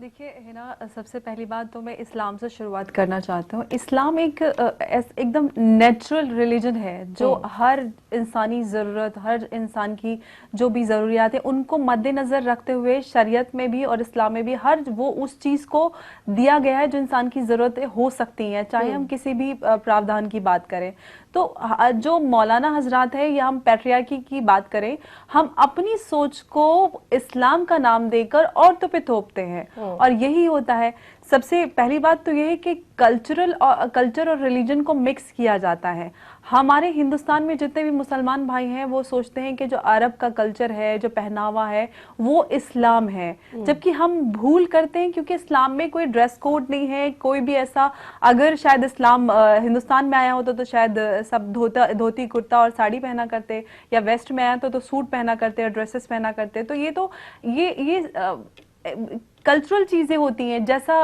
دیکھیے ہے نا، سب سے پہلی بات تو میں اسلام سے شروعات کرنا چاہتا ہوں. اسلام ایک ایک دم نیچرل ریلیجن ہے جو ہر انسانی ضرورت، ہر انسان کی جو بھی ضروریات ہیں ان کو مد نظر رکھتے ہوئے شریعت میں بھی اور اسلام میں بھی ہر وہ اس چیز کو دیا گیا ہے جو انسان کی ضرورتیں ہو سکتی ہیں، چاہے ہم کسی بھی پراودھان کی بات کریں. تو جو مولانا حضرات ہیں یا ہم پیٹریارکی کی بات کریں، ہم اپنی سوچ کو اسلام کا نام دے کر عورتوں پہ تھوپتے ہیں، اور یہی ہوتا ہے. سب سے پہلی بات تو یہ ہے کہ کلچر اور ریلیجن کو مکس کیا جاتا ہے. ہمارے ہندوستان میں جتنے بھی مسلمان بھائی ہیں وہ سوچتے ہیں کہ جو عرب کا کلچر ہے، جو پہناوا ہے، وہ اسلام ہے، جبکہ ہم بھول کرتے ہیں کیونکہ اسلام میں کوئی ڈریس کوڈ نہیں ہے، کوئی بھی ایسا. اگر شاید اسلام ہندوستان میں آیا ہوتا تو شاید سب دھوتی کرتا اور ساڑی پہنا کرتے، یا ویسٹ میں آیا تو سوٹ پہنا کرتے اور ڈریسز پہنا کرتے. تو یہ کلچرل چیزیں ہوتی ہیں، جیسا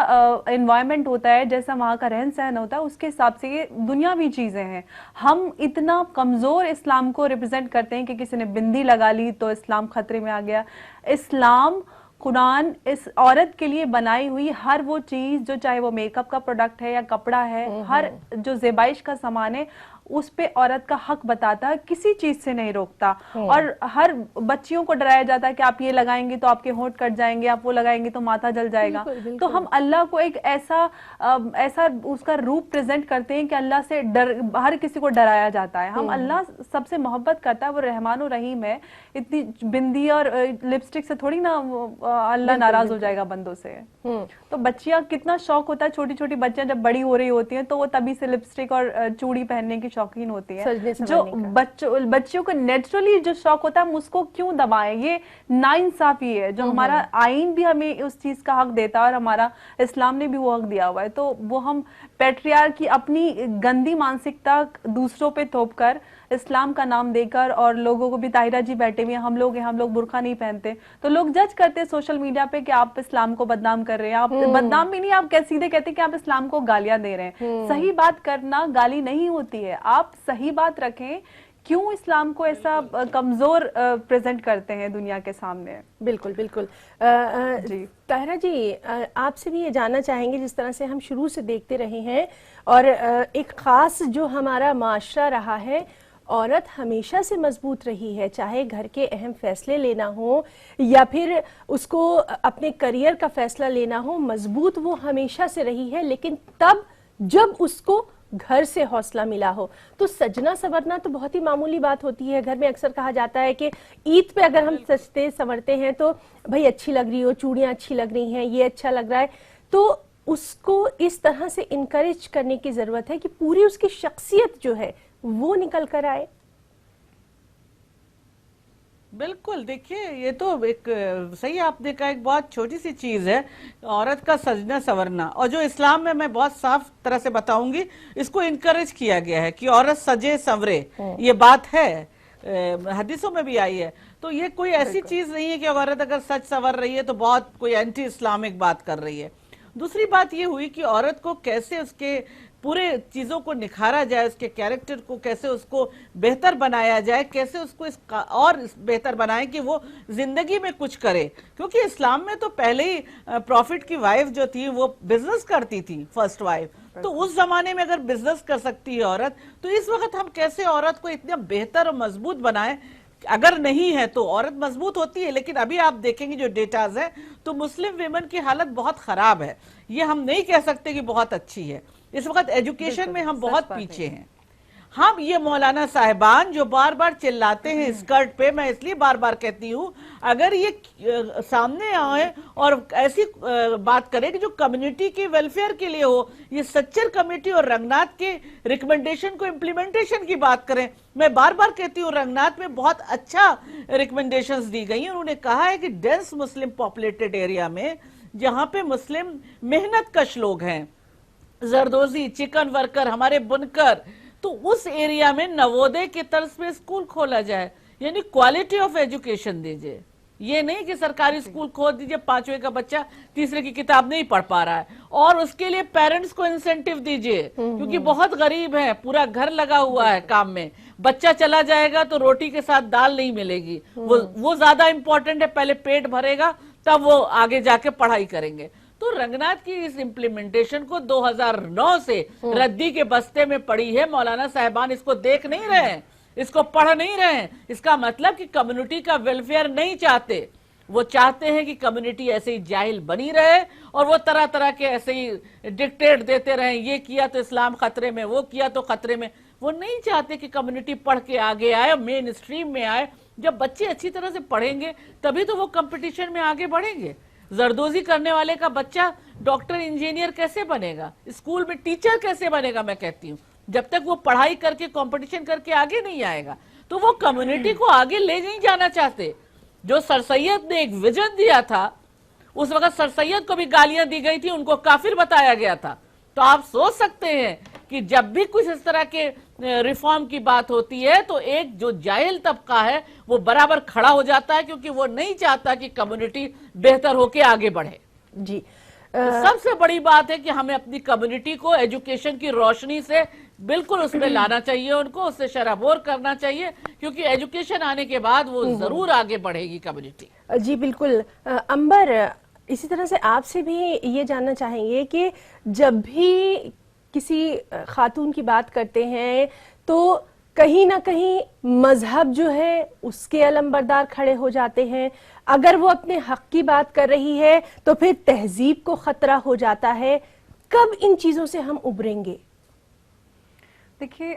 انوائرمنٹ ہوتا ہے، جیسا وہاں کا رہن سہن ہوتا ہے، اس کے حساب سے یہ دنیاوی چیزیں ہیں. ہم اتنا کمزور اسلام کو ریپرزینٹ کرتے ہیں کہ کسی نے بندی لگا لی تو اسلام خطرے میں آ گیا. اسلام قرآن اس عورت کے لیے بنائی ہوئی ہر وہ چیز، جو چاہے وہ میک اپ کا پروڈکٹ ہے یا کپڑا ہے، ہر جو زیبائش کا سامان ہے، اس پہ عورت کا حق بتاتا ہے، کسی چیز سے نہیں روکتا. اور ہر بچیوں کو ڈرایا جاتا ہے کہ آپ یہ لگائیں گے تو آپ کے ہونٹ کٹ جائیں گے، آپ وہ لگائیں گے تو ماتھا جل جائے گا. تو ہم اللہ کو ایک ایسا اس کا روپ پریزنٹ کرتے ہیں کہ اللہ سے ہر کسی کو ڈرایا جاتا ہے. ہم اللہ سب سے محبت کرتا ہے، وہ رحمان و رحیم ہے. اتنی بندی اور لپسٹک سے تھوڑی نا اللہ ناراض ہو جائے گا بندوں سے. تو بچیاں کتنا شوق ہوتا ہے، چھوٹی چھوٹی بچیاں جب بڑی ہو رہی ہوتی ہیں تو وہ تبھی سے لپسٹک اور چوڑی پہننے کی شوقین ہوتی ہیں. جو بچیوں کو نیچرلی جو شوق ہوتا ہے ہم اس کو کیوں دبائیں؟ یہ ناانصافی ہے. جو ہمارا آئین بھی ہمیں اس چیز کا حق دیتا ہے اور ہمارا اسلام نے بھی وہ حق دیا ہوا ہے. تو وہ ہم پیٹریارکی کی اپنی گندی مانسکتا دوسروں پہ تھوپ کر، اسلام کا نام دے کر، اور لوگوں کو بھی طاہرہ جی بیٹھے ہوئے ہیں، ہم لوگ برقع نہیں پہنتے، تو لوگ جج کرتے سوشل میڈیا پہ کہ آپ اسلام کو بدنام کر رہے ہیں. آپ بدنام بھی نہیں، آپ سیدھے کہتے ہیں کہ آپ اسلام کو گالیاں دے رہے ہیں. صحیح بات کرنا گالی نہیں ہوتی ہے. آپ صحیح بات رکھیں. کیوں اسلام کو ایسا کمزور پریزنٹ کرتے ہیں دنیا کے سامنے؟ بالکل بالکل. طاہرہ جی، آپ سے بھی یہ جاننا چاہیں گے، جس طرح سے ہم شروع سے دیکھتے رہے ہیں اور ایک خاص جو ہمارا معاشرہ رہا ہے، عورت ہمیشہ سے مضبوط رہی ہے، چاہے گھر کے اہم فیصلے لینا ہو یا پھر اس کو اپنے کریئر کا فیصلہ لینا ہو، مضبوط وہ ہمیشہ سے رہی ہے. لیکن تب جب اس کو گھر سے حوصلہ ملا ہو تو سجنا سورنا تو بہت ہی معمولی بات ہوتی ہے. گھر میں اکثر کہا جاتا ہے کہ عید پہ اگر ہم سجتے سورتے ہیں تو بھائی اچھی لگ رہی ہو، چوڑیاں اچھی لگ رہی ہیں، یہ اچھا لگ رہا ہے. تو اس کو اس طرح سے انکریج کرنے کی ضرورت ہے کہ پوری اس کی شخصیت جو ہے وہ نکل کر آئے. بالکل. دیکھیے، یہ تو ایک صحیح آپ نے کہا، ایک بہت چھوٹی سی چیز ہے عورت کا سجنا سورنا، اور جو اسلام میں بہت صاف طرح سے بتاؤں گی، اس کو انکریج کیا گیا ہے کہ عورت سجے سورے. یہ بات ہے، حدیثوں میں بھی آئی ہے. تو یہ کوئی ایسی چیز نہیں ہے کہ عورت اگر سج سور رہی ہے تو بہت کوئی اینٹی اسلامک بات کر رہی ہے. دوسری بات یہ ہوئی کہ عورت کو کیسے اس کے پورے چیزوں کو نکھارا جائے، اس کے کیریکٹر کو کیسے اس کو بہتر بنایا جائے، کیسے اس کو اور بہتر بنائے کہ وہ زندگی میں کچھ کرے. کیونکہ اسلام میں تو پہلے ہی پروفٹ کی وائف جو تھی وہ بزنس کرتی تھی، فرسٹ وائف. تو اس زمانے میں اگر بزنس کر سکتی ہے عورت، تو اس وقت ہم کیسے عورت کو اتنا بہتر اور مضبوط بنائیں؟ اگر نہیں ہے تو عورت مضبوط ہوتی ہے، لیکن ابھی آپ دیکھیں گے جو ڈیٹاز ہیں تو مسلم ویمن کی حالت بہت خراب ہے. یہ ہم نہیں کہہ سکتے کہ بہت اچھی ہے. اس وقت ایجوکیشن میں ہم بہت پیچھے ہیں. ہم یہ مولانا صاحبان جو بار بار چلاتے ہیں اسکرٹ پہ، میں اس لیے بار بار کہتی ہوں، اگر یہ سامنے آئے اور ایسی بات کرے کہ جو کمیونٹی کے ویلفیئر کے لیے ہو، یہ سچر کمیٹی اور رنگناتھ کے ریکمنڈیشن کو امپلیمنٹیشن کی بات کریں. میں بار بار کہتی ہوں، رنگناتھ میں بہت اچھا ریکمنڈیشنز دی گئی ہیں. انہوں نے کہا ہے کہ ڈینس مسلم پاپولیٹڈ ایریا میں، جہاں پہ مسلم محنت کش لوگ ہیں، زردوزی، چکن ورکر، ہمارے بنکر، تو اس ایریا میں نوودے کے طرز پہ اسکول کھولا جائے. یعنی کوالٹی آف ایجوکیشن دیجئے. یہ نہیں کہ سرکاری اسکول کھول دیجئے، 5ویں کا بچہ تیسرے کی کتاب نہیں پڑھ پا رہا ہے، اور اس کے لیے پیرنٹس کو انسینٹیو دیجئے، کیونکہ بہت غریب ہے، پورا گھر لگا ہوا ہے کام میں. بچہ چلا جائے گا تو روٹی کے ساتھ دال نہیں ملے گی. وہ زیادہ امپورٹنٹ ہے، پہلے پیٹ بھرے گا تب وہ آگے جا کے پڑھائی کریں گے. تو رنگناتھ کی اس امپلیمنٹیشن کو 2009 سے ردی کے بستے میں پڑی ہے. مولانا صاحبان اس کو دیکھ نہیں رہے ہیں, اس کو پڑھ نہیں رہے ہیں. اس کا مطلب کہ کمیونٹی کا ویلفیئر نہیں چاہتے. وہ چاہتے ہیں کہ کمیونٹی ایسے ہی جاہل بنی رہے اور وہ طرح طرح کے ایسے ہی ڈکٹیٹ دیتے رہیں, یہ کیا تو اسلام خطرے میں, وہ کیا تو خطرے میں. وہ نہیں چاہتے کہ کمیونٹی پڑھ کے آگے آئے, مین اسٹریم میں آئے. جب بچے اچھی طرح سے پڑھیں گے تبھی تو وہ کمپٹیشن میں آگے بڑھیں گے. زردوزی کرنے والے کا بچہ ڈاکٹر انجینئر کیسے بنے گا, اسکول میں ٹیچر کیسے بنے گا؟ میں کہتی ہوں جب تک وہ پڑھائی کر کے کمپٹیشن کر کے آگے نہیں آئے گا. تو وہ کمیونٹی کو آگے لے نہیں جانا چاہتے. جو سر سید نے ایک ویژن دیا تھا, اس وقت سر سید کو بھی گالیاں دی گئی تھی, ان کو کافر بتایا گیا تھا. تو آپ سوچ سکتے ہیں کہ جب بھی کچھ اس طرح کے ریفارم کی بات ہوتی ہے تو ایک جو جاہل طبقہ ہے وہ برابر کھڑا ہو جاتا ہے, کیونکہ وہ نہیں چاہتا کہ کمیونٹی بہتر ہو کے آگے بڑھے. جی سب سے بڑی بات ہے کہ ہمیں اپنی کمیونٹی کو ایجوکیشن کی روشنی سے بالکل اس میں لانا چاہیے, ان کو اس سے شرابور کرنا چاہیے, کیونکہ ایجوکیشن آنے کے بعد وہ ضرور آگے بڑھے گی کمیونٹی. جی بالکل. امبر, اسی طرح سے آپ سے بھی یہ جاننا چاہیں گے کہ جب بھی کسی خاتون کی بات کرتے ہیں تو کہیں نہ کہیں مذہب جو ہے اس کے علم بردار کھڑے ہو جاتے ہیں. اگر وہ اپنے حق کی بات کر رہی ہے تو پھر تہذیب کو خطرہ ہو جاتا ہے. کب ان چیزوں سے ہم ابھریں گے؟ دیکھیے,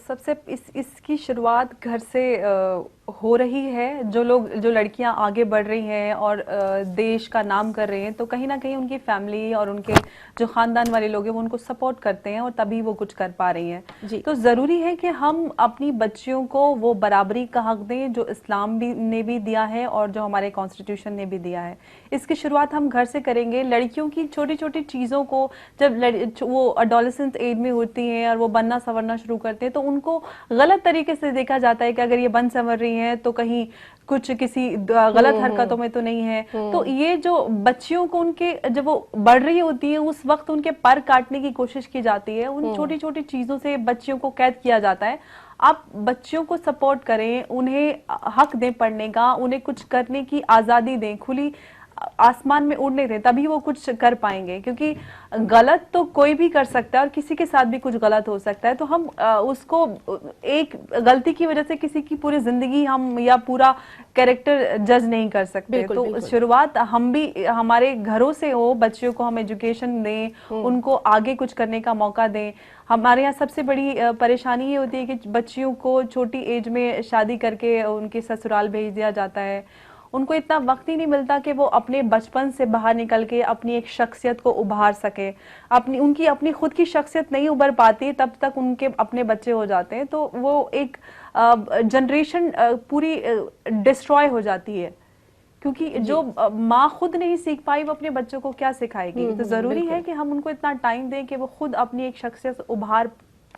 سب سے اس کی شروعات گھر سے ہو رہی ہے. جو لڑکیاں آگے بڑھ رہی ہیں اور دیش کا نام کر رہے ہیں تو کہیں نہ کہیں ان کی فیملی اور ان کے جو خاندان والے لوگ ہیں وہ ان کو سپورٹ کرتے ہیں اور تبھی وہ کچھ کر پا رہی ہیں. تو ضروری ہے کہ ہم اپنی بچیوں کو وہ برابری کا حق دیں جو اسلام نے بھی دیا ہے اور جو ہمارے کانسٹیٹیوشن نے بھی دیا ہے. اس کی شروعات ہم گھر سے کریں گے. لڑکیوں کی چھوٹی چھوٹی چیزوں کو جب وہ اڈولسنٹ ایج میں ہوتی ہیں اور وہ بننا سنورنا شروع کرتے ہیں تو ان کو غلط طریقے سے دیکھا جاتا ہے کہ اگر یہ بن سنور رہی ہیں تو کہیں کچھ کسی غلط حرکتوں میں تو نہیں ہے. تو یہ جو بچیوں کو ان کے جب وہ بڑھ رہی ہوتی ہیں اس وقت ان کے پر کاٹنے کی کوشش کی جاتی ہے. ان چھوٹی چھوٹی چیزوں سے بچیوں کو قید کیا جاتا ہے. آپ بچیوں کو سپورٹ کریں, انہیں حق دیں پڑھنے کا, انہیں کچھ کرنے کی آزادی دیں, کھلی آسمان میں اڑنے دیں, تبھی وہ کچھ کر پائیں گے. کیونکہ غلط تو کوئی بھی کر سکتا ہے اور کسی کے ساتھ بھی کچھ غلط ہو سکتا ہے. تو ہم اس کو ایک غلطی کی وجہ سے کسی کی پوری زندگی ہم یا پورا کیریکٹر جج نہیں کر سکتے. تو شروعات ہم بھی ہمارے گھروں سے ہو. بچیوں کو ہم ایجوکیشن دیں, ان کو آگے کچھ کرنے کا موقع دیں. ہمارے یہاں سب سے بڑی پریشانی یہ ہوتی ہے کہ بچیوں کو چھوٹی ایج میں شادی کر کے ان کے سسرال بھیج دیا جاتا ہے. ان کو اتنا وقت ہی نہیں ملتا کہ وہ اپنے بچپن سے باہر نکل کے اپنی ایک شخصیت کو ابھار سکے. ان کی اپنی خود کی شخصیت نہیں ابھر پاتی تب تک ان کے اپنے بچے ہو جاتے ہیں. تو وہ ایک جنریشن پوری ڈسٹروائے ہو جاتی ہے, کیونکہ جو ماں خود نہیں سیکھ پائی وہ اپنے بچوں کو کیا سکھائے گی. تو ضروری ہے کہ ہم ان کو اتنا ٹائم دیں کہ وہ خود اپنی ایک شخصیت ابھار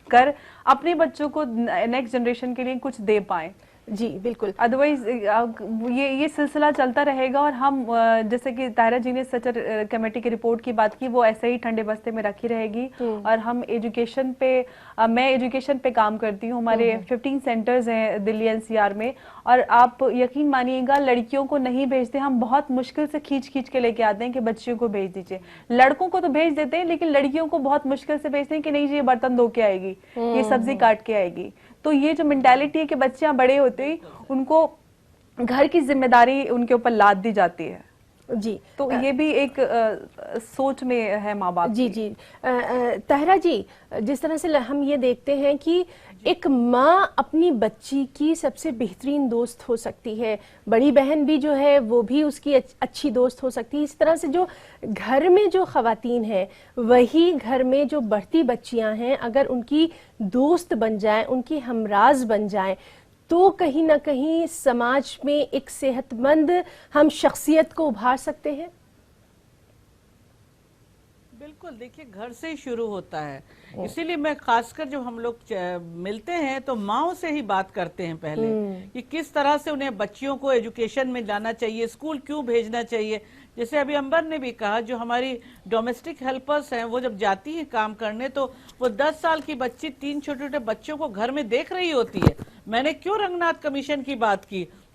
کر اپنے بچوں کو نیکسٹ جنریشن کے لیے کچھ دے پائیں. جی بالکل. ادروائز یہ سلسلہ چلتا رہے گا. اور ہم جیسے کہ طاہرہ جی نے سچر کمیٹی کی رپورٹ کی بات کی, وہ ایسے ہی ٹھنڈے بستے میں رکھی رہے گی. اور ہم ایجوکیشن پہ, میں ایجوکیشن پہ کام کرتی ہوں. ہمارے 15 سینٹرز ہیں دلی NCR میں, اور آپ یقین مانیے گا لڑکیوں کو نہیں بھیجتے. ہم بہت مشکل سے کھینچ کے لے کے آتے ہیں کہ بچیوں کو بھیج دیجیے. لڑکوں کو تو بھیج دیتے ہیں لیکن لڑکیوں کو بہت مشکل سے بھیجتے ہیں کہ نہیں جی یہ برتن دھو کے آئے گی, یہ سبزی کاٹ کے آئے گی. تو یہ جو مینٹیلٹی ہے کہ بچیاں بڑے ہوتے ہی ان کو گھر کی ذمہ داری ان کے اوپر لاد دی جاتی ہے. جی تو یہ بھی ایک سوچ میں ہے ماں باپ. جی جی طاہرہ جی, جس طرح سے ہم یہ دیکھتے ہیں کہ ایک ماں اپنی بچی کی سب سے بہترین دوست ہو سکتی ہے, بڑی بہن بھی جو ہے وہ بھی اس کی اچھی دوست ہو سکتی ہے. اس طرح سے جو گھر میں جو خواتین ہیں وہی گھر میں جو بڑھتی بچیاں ہیں اگر ان کی دوست بن جائیں, ان کی ہمراز بن جائیں تو کہیں نہ کہیں سماج میں ایک صحت مند ہم شخصیت کو ابھار سکتے ہیں. بالکل, دیکھیے گھر سے ہی شروع ہوتا ہے. اسی لیے میں خاص کر جب ہم لوگ ملتے ہیں تو ماؤں سے ہی بات کرتے ہیں پہلے کہ کس طرح سے انہیں بچیوں کو ایجوکیشن میں جانا چاہیے, اسکول کیوں بھیجنا چاہیے. جیسے ابھی امبر نے بھی کہا, جو ہماری ڈومیسٹک ہیلپرز ہیں وہ جب جاتی ہیں کام کرنے تو وہ 10 سال کی بچی 3 چھوٹے چھوٹے بچوں کو گھر میں دیکھ رہی ہوتی ہے. میں نے کیوں رنگناتھ کمیشن کی بات کی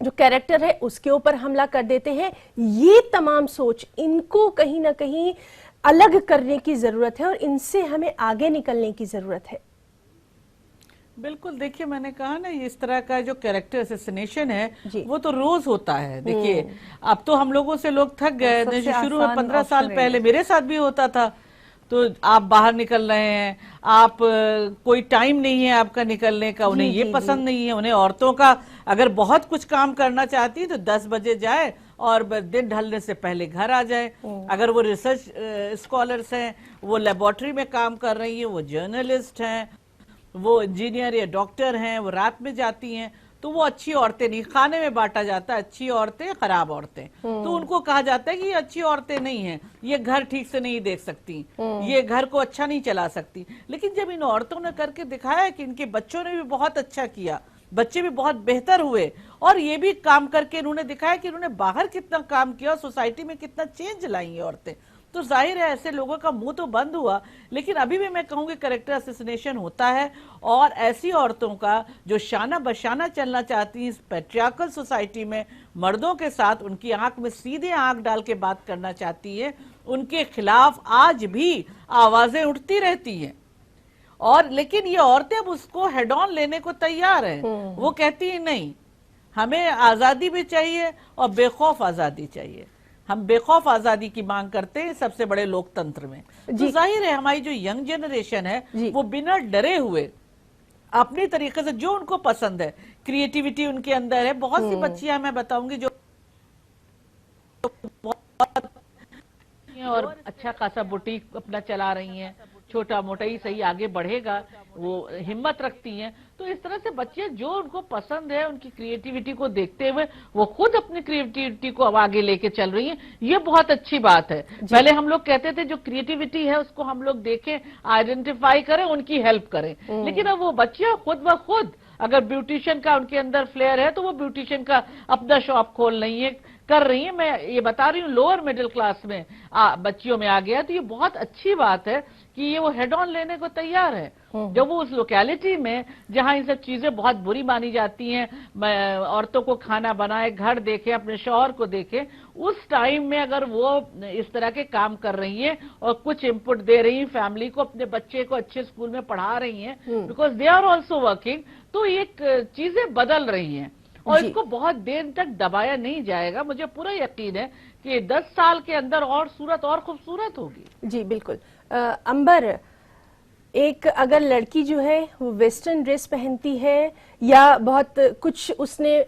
جو کیریکٹر ہے اس کے اوپر حملہ کر دیتے ہیں. یہ تمام سوچ ان کو کہیں نہ کہیں الگ کرنے کی ضرورت ہے اور ان سے ہمیں آگے نکلنے کی ضرورت ہے. بالکل. دیکھیے میں نے کہا نا اس طرح کا جو کیریکٹر اسیسینیشن ہے وہ تو روز ہوتا ہے. دیکھیے اب تو ہم لوگوں سے لوگ تھک گئے. شروع میں 15 سال پہلے میرے ساتھ بھی ہوتا تھا. تو آپ باہر نکل رہے ہیں, آپ کوئی ٹائم نہیں ہے آپ کا نکلنے کا, انہیں یہ پسند نہیں ہے. انہیں عورتوں کا اگر بہت کچھ کام کرنا چاہتی تو 10 بجے جائے اور دن ڈھلنے سے پہلے گھر آ جائے. اگر وہ ریسرچ اسکالرس ہیں, وہ لیبارٹری میں کام کر رہی ہیں, وہ جرنلسٹ ہیں, وہ انجینئر یا ڈاکٹر ہیں, وہ رات میں جاتی ہیں, تو وہ اچھی عورتیں نہیں. کھانے میں بانٹا جاتا ہے اچھی عورتیں خراب عورتیں. تو ان کو کہا جاتا ہے کہ یہ اچھی عورتیں نہیں ہیں, یہ گھر ٹھیک سے نہیں دیکھ سکتی, یہ گھر کو اچھا نہیں چلا سکتی. لیکن جب ان عورتوں نے کر کے دکھایا کہ ان کے بچوں نے بھی بہت اچھا کیا, بچے بھی بہت بہتر ہوئے, اور یہ بھی کام کر کے انہوں نے دکھایا کہ انہوں نے باہر کتنا کام کیا اور سوسائٹی میں کتنا چینج لائی ہیں عورتیں, تو ظاہر ہے ایسے لوگوں کا منہ تو بند ہوا. لیکن ابھی بھی میں کہوں گی کریکٹر اسیسینیشن ہوتا ہے, اور ایسی عورتوں کا جو شانہ بشانہ چلنا چاہتی ہیں اس پیٹریارکل سوسائٹی میں, مردوں کے ساتھ ان کی آنکھ میں سیدھے آنکھ ڈال کے بات کرنا چاہتی ہے, ان کے خلاف آج بھی آوازیں اٹھتی رہتی ہیں. اور لیکن یہ عورتیں اب اس کو ہیڈ آن لینے کو تیار ہیں. وہ کہتی ہیں نہیں, ہمیں آزادی بھی چاہیے اور بے خوف آزادی چاہیے. ہم بے خوف آزادی کی مانگ کرتے ہیں سب سے بڑے لوک تنتر میں. تو ظاہر ہے ہماری جو ینگ جنریشن ہے وہ بنا ڈرے ہوئے اپنی طریقے سے جو ان کو پسند ہے, کریٹیویٹی ان کے اندر ہے. بہت سی بچیاں میں بتاؤں گی جو اور اچھا خاصا بوٹیک اپنا چلا رہی ہیں, چھوٹا موٹا ہی صحیح آگے بڑھے گا, وہ ہمت رکھتی ہیں. تو اس طرح سے بچے جو ان کو پسند ہے ان کی کریٹیویٹی کو دیکھتے ہوئے وہ خود اپنی کریٹیویٹی کو اب آگے لے کے چل رہی ہیں. یہ بہت اچھی بات ہے. پہلے ہم لوگ کہتے تھے جو کریٹیویٹی ہے اس کو ہم لوگ دیکھیں, آئیڈینٹیفائی کریں, ان کی ہیلپ کریں. لیکن اب وہ بچیاں خود بخود اگر بیوٹیشن کا ان کے اندر فلیئر ہے تو وہ بیوٹیشن کا اپنا شاپ کھول رہی ہیں, کر رہی ہیں. میں یہ بتا رہی ہوں لوور مڈل کلاس میں بچیوں میں آ گیا. تو یہ بہت اچھی بات ہے کہ یہ وہ ہیڈ آن لینے کو تیار ہے. جب وہ اس لوکیلٹی میں جہاں یہ سب چیزیں بہت بری مانی جاتی ہیں, عورتوں کو کھانا بنائے, گھر دیکھیں, اپنے شوہر کو دیکھیں, اس ٹائم میں اگر وہ اس طرح کے کام کر رہی ہیں اور کچھ انپٹ دے رہی ہیں فیملی کو, اپنے بچے کو اچھے اسکول میں پڑھا رہی ہیں, because they are also working, تو یہ چیزیں بدل رہی ہیں. اور اس کو بہت دیر تک دبایا نہیں جائے گا. مجھے پورا یقین ہے کہ 10 سال کے اندر اور صورت اور خوبصورت ہوگی. جی بالکل. امبر, ایک اگر لڑکی جو ہے وہ ویسٹرن ڈریس پہنتی ہے یا بہت کچھ اس نے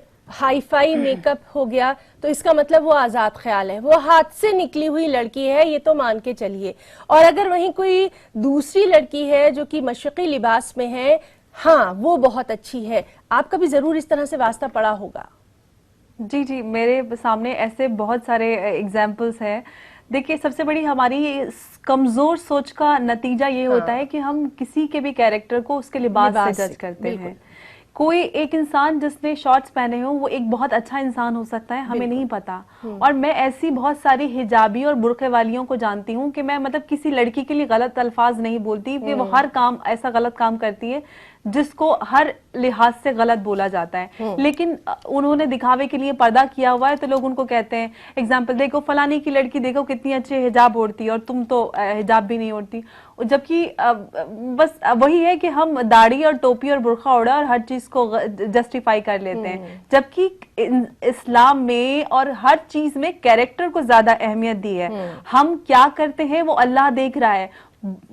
ہائی فائی میک اپ ہو گیا تو اس کا مطلب وہ آزاد خیال ہے, وہ ہاتھ سے نکلی ہوئی لڑکی ہے, یہ تو مان کے چلیے. اور اگر وہیں کوئی دوسری لڑکی ہے جو کہ مشرقی لباس میں ہے, ہاں وہ بہت اچھی ہے. آپ کا بھی ضرور اس طرح سے واسطہ پڑا ہوگا. جی جی, میرے سامنے ایسے بہت سارے ایگزامپلس ہیں. دیکھیے سب سے بڑی ہماری کمزور سوچ کا نتیجہ یہ ہوتا ہے کہ ہم کسی کے بھی کیریکٹر کو اس کے لباس سے جج کرتے ہیں. کوئی ایک انسان جس نے شارٹس پہنے ہوں وہ ایک بہت اچھا انسان ہو سکتا ہے, ہمیں نہیں پتا. اور میں ایسی بہت ساری حجابی اور برقعے والیوں کو جانتی ہوں کہ میں مطلب کسی لڑکی کے لیے غلط الفاظ نہیں بولتی, کہ وہ ہر کام ایسا غلط کام کرتی ہے جس کو ہر لحاظ سے غلط بولا جاتا ہے, لیکن انہوں نے دکھاوے کے لیے پردہ کیا ہوا ہے تو لوگ ان کو کہتے ہیں. ایگزامپل دیکھو فلانی کی لڑکی دیکھو کتنی اچھے حجاب اوڑھتی ہے اور تم تو حجاب بھی نہیں اوڑھتی. جبکہ بس وہی ہے کہ ہم داڑھی اور ٹوپی اور برقع اوڑھا اور ہر چیز کو جسٹیفائی کر لیتے ہیں, جبکہ اسلام میں اور ہر چیز میں کیریکٹر کو زیادہ اہمیت دی ہے. ہم کیا کرتے ہیں وہ اللہ دیکھ رہا ہے,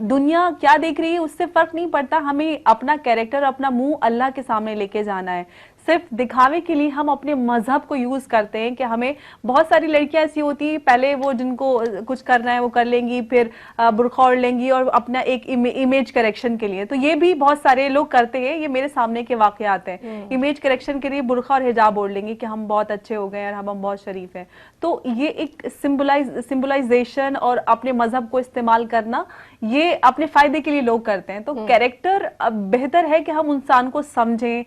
دنیا کیا دیکھ رہی ہے اس سے فرق نہیں پڑتا. ہمیں اپنا کیریکٹر, اپنا منہ اللہ کے سامنے لے کے جانا ہے. صرف دکھاوے کے لیے ہم اپنے مذہب کو یوز کرتے ہیں کہ ہمیں, بہت ساری لڑکیاں ایسی ہوتی ہیں پہلے وہ جن کو کچھ کرنا ہے وہ کر لیں گی, پھر برقع اوڑھ لیں گی اور اپنا ایک امیج کریکشن کے لیے. تو یہ بھی بہت سارے لوگ کرتے ہیں, یہ میرے سامنے کے واقعات ہیں. امیج کریکشن کے لیے برقع اور حجاب اوڑھ لیں گی کہ ہم بہت اچھے ہو گئے اور ہم بہت شریف ہیں. تو یہ ایک سمبلائزیشن اور اپنے مذہب کو استعمال کرنا یہ اپنے فائدے کے لیے لوگ کرتے ہیں. تو کیریکٹر بہتر ہے کہ ہم انسان کو سمجھیں,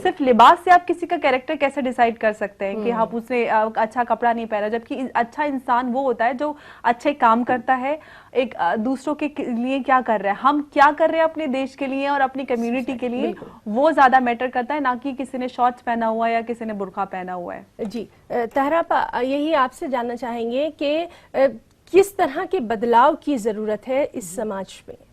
صرف لباس لباس سے آپ کسی کا کیریکٹر کیسے ڈیسائیڈ کر سکتے ہیں کہ آپ اس نے اچھا کپڑا نہیں پہنا، جبکہ اچھا انسان وہ ہوتا ہے جو اچھے کام کرتا ہے، ایک دوسروں کے لیے کیا کر رہا ہے، ہم کیا کر رہے ہیں اپنے دیش کے لیے اور اپنی کمیونٹی کے لیے، وہ زیادہ میٹر کرتا ہے، نہ کہ کسی نے شارٹس پہنا ہوا ہے یا کسی نے برقع پہنا ہوا ہے۔ جی طاہرہ اپا، یہی آپ سے جاننا چاہیں گے کہ کس طرح کے بدلاؤ کی ضرورت ہے اس سماج میں؟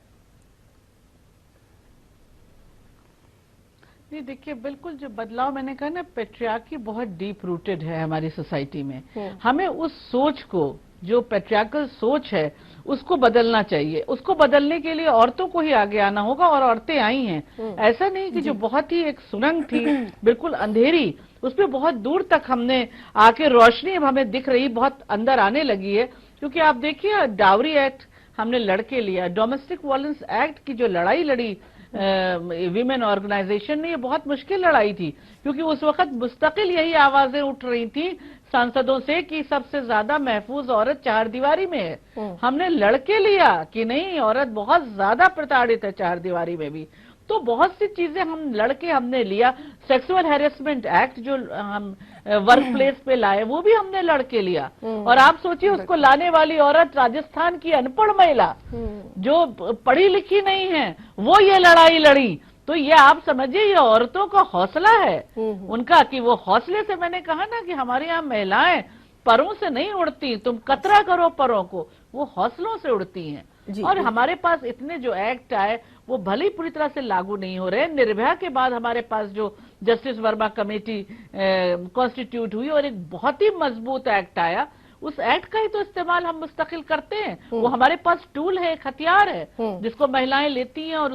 جی دیکھیے، بالکل جو بدلاؤ میں نے کہا نا، پیٹریارکی بہت ڈیپ روٹڈ ہے ہماری سوسائٹی میں۔ ہمیں اس سوچ کو، جو پیٹریارکل سوچ ہے، اس کو بدلنا چاہیے۔ اس کو بدلنے کے لیے عورتوں کو ہی آگے آنا ہوگا، اور عورتیں آئی ہیں۔ ایسا نہیں کہ جو بہت ہی ایک سرنگ تھی بالکل اندھیری، اس پہ بہت دور تک ہم نے آ کے روشنی اب ہمیں دکھ رہی، بہت اندر آنے لگی ہے۔ کیونکہ آپ دیکھیے، ڈاوری ایکٹ ہم نے لڑ کے لیا، ڈومیسٹک وائلنس ایکٹ کی جو لڑائی لڑی ویمن آرگنائزیشن نے، یہ بہت مشکل لڑائی تھی، کیونکہ اس وقت مستقل یہی آوازیں اٹھ رہی تھیں سانسدوں سے کہ سب سے زیادہ محفوظ عورت چہار دیواری میں ہے۔ ہم نے لڑ کے لیا کہ نہیں، عورت بہت زیادہ پرتاڑت ہے چہار دیواری میں بھی۔ تو بہت سی چیزیں ہم لڑ کے ہم نے لیا۔ سیکسول ہیرسمنٹ ایکٹ جو ہم ورک پلیس پہ لائے، وہ بھی ہم نے لڑ کے لیا۔ اور آپ سوچئے، اس کو لانے والی عورت راجستھان کی ان پڑھ مہیلا جو پڑھی لکھی نہیں ہے، وہ یہ لڑائی لڑی۔ تو یہ آپ سمجھئے، یہ عورتوں کا حوصلہ ہے ان کا، کہ وہ حوصلے سے، میں نے کہا نا کہ ہمارے یہاں مہلائیں پروں سے نہیں اڑتی، تم قطرہ کرو پروں کو، وہ حوصلوں سے اڑتی ہیں۔ اور ہمارے پاس اتنے جو ایکٹ آئے، وہ بھلی پوری طرح سے لاگو نہیں ہو رہے۔ نربھیا کے بعد ہمارے پاس جو جسٹس ورما کمیٹی کانسٹیٹیوٹ ہوئی اور ایک بہت ہی مضبوط ایکٹ آیا، اس ایکٹ کا ہی تو استعمال ہم مستقل کرتے ہیں۔ وہ ہمارے پاس ٹول ہے، ایک ہتھیار ہے، جس کو مہلائیں لیتی ہیں، اور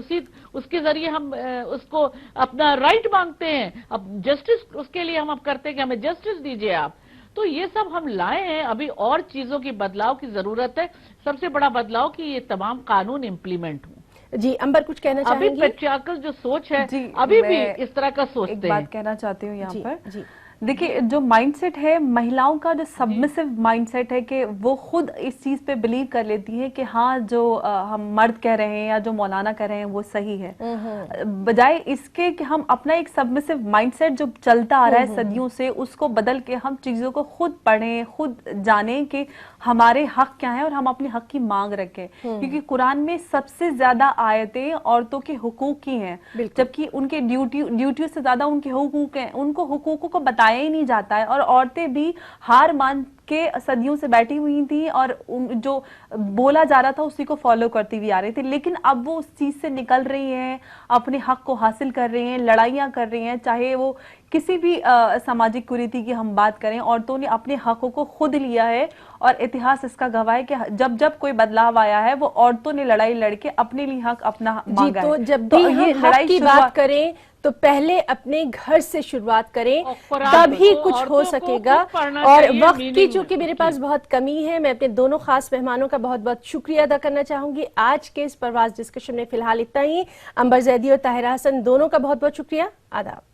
اس کے ذریعے ہم اس کو اپنا رائٹ مانگتے ہیں۔ اب جسٹس اس کے لیے ہم اب کرتے ہیں کہ ہمیں جسٹس دیجئے آپ۔ تو یہ سب ہم لائے ہیں، ابھی اور چیزوں کی بدلاؤ کی ضرورت ہے۔ سب سے بڑا بدلاؤ کہ یہ تمام قانون امپلیمنٹ ہوں۔ جی امبر کچھ کہنا چاہیں گی؟ ابھی پیٹریارکل جو سوچ ہے، ابھی بھی اس طرح کا سوچتے ہیں۔ ایک بات کہنا چاہتی ہوں یہاں پر، جی دیکھیں جو مائنڈ سیٹ ہے مہیلاؤں کا، جو سبمسو مائنڈ سیٹ ہے کہ وہ خود اس چیز پہ بلیو کر لیتی ہے کہ ہاں جو ہم مرد کہہ رہے ہیں یا جو مولانا کہہ رہے ہیں وہ صحیح ہے، بجائے اس کے کہ ہم اپنا ایک سبمسو مائنڈ سیٹ جو چلتا آ رہا ہے صدیوں سے، اس کو بدل کے ہم چیزوں کو خود پڑھیں، خود جانیں کہ ہمارے حق کیا ہیں اور ہم اپنے حق کی مانگ رکھیں۔ کیونکہ قرآن میں سب سے زیادہ آیتیں عورتوں کے حقوق کی ہیں، جبکہ ان کے ڈیوٹیوں سے زیادہ ان کے حقوق ہیں، ان کو حقوقوں کو بتایا ہی نہیں جاتا ہے، اور عورتیں بھی ہار مان کے صدیوں سے بیٹھی ہوئی تھیں اور جو بولا جا رہا تھا اسی کو فالو کرتی ہوئی آ رہی تھی، لیکن اب وہ اس چیز سے نکل رہی ہیں، اپنے حق کو حاصل کر رہی ہیں، لڑائیاں کر رہی ہیں، چاہے وہ کسی بھی سماجی کریتی کی ہم بات کریں، عورتوں نے اپنے حقوں کو خود لیا ہے، اور اتہاس اس کا گواہ ہے کہ جب کوئی بدلاؤ آیا ہے وہ عورتوں نے لڑائی لڑ کے اپنے لیے حق اپنا مانگا ہے۔ تو جب بھی ہم حق کی بات کریں تو پہلے اپنے گھر سے شروعات کریں، تب ہی کچھ ہو سکے گا۔ اور وقت کی چونکہ میرے پاس بہت کمی ہے، میں اپنے دونوں خاص مہمانوں کا بہت بہت شکریہ ادا کرنا چاہوں گی۔ آج کے اس پرواز ڈسکشن میں فی الحال اتنا ہی۔ امبر زیدی اور طاہرہ حسن دونوں کا بہت بہت شکریہ۔ آداب۔